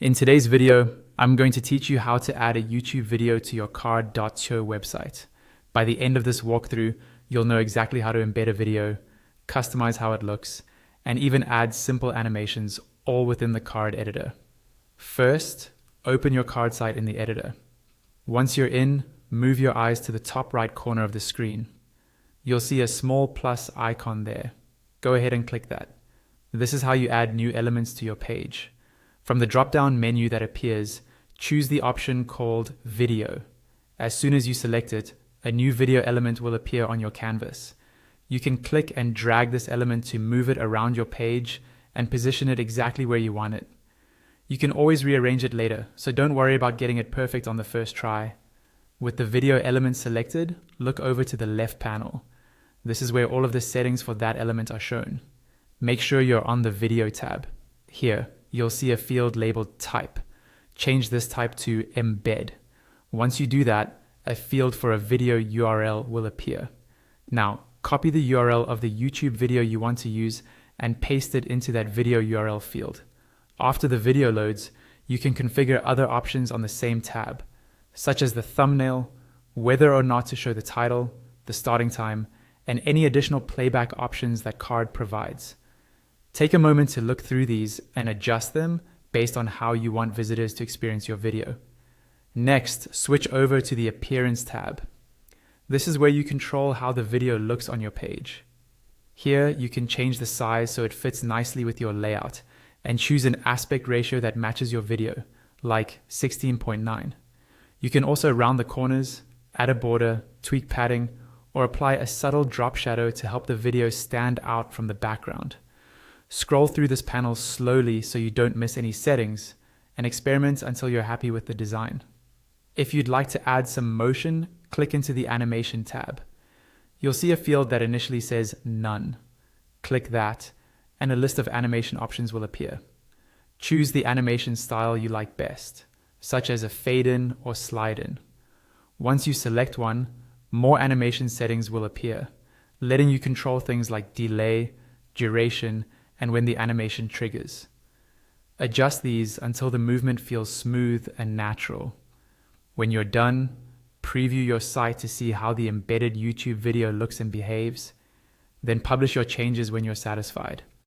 In today's video, I'm going to teach you how to add a YouTube video to your card.show website. By the end of this walkthrough, you'll know exactly how to embed a video, customize how it looks, and even add simple animations all within the card editor. First, open your card site in the editor. Once you're in, move your eyes to the top right corner of the screen. You'll see a small plus icon there. Go ahead and click that. This is how you add new elements to your page. From the drop-down menu that appears, choose the option called Video. As soon as you select it, a new video element will appear on your canvas. You can click and drag this element to move it around your page and position it exactly where you want it. You can always rearrange it later, so don't worry about getting it perfect on the first try. With the video element selected, look over to the left panel. This is where all of the settings for that element are shown. Make sure you're on the Video tab. Here, you'll see a field labeled Type. Change this type to Embed. Once you do that, a field for a video URL will appear. Now, copy the URL of the YouTube video you want to use and paste it into that video URL field. After the video loads, you can configure other options on the same tab, such as the thumbnail, whether or not to show the title, the starting time, and any additional playback options that Card provides. Take a moment to look through these and adjust them based on how you want visitors to experience your video. Next, switch over to the Appearance tab. This is where you control how the video looks on your page. Here, you can change the size so it fits nicely with your layout and choose an aspect ratio that matches your video, like 16:9. You can also round the corners, add a border, tweak padding, or apply a subtle drop shadow to help the video stand out from the background. Scroll through this panel slowly so you don't miss any settings, and experiment until you're happy with the design. If you'd like to add some motion, click into the Animation tab. You'll see a field that initially says None. Click that, and a list of animation options will appear. Choose the animation style you like best, such as a fade-in or slide-in. Once you select one, more animation settings will appear, letting you control things like delay, duration, and when the animation triggers. Adjust these until the movement feels smooth and natural. When you're done, preview your site to see how the embedded YouTube video looks and behaves, then publish your changes when you're satisfied.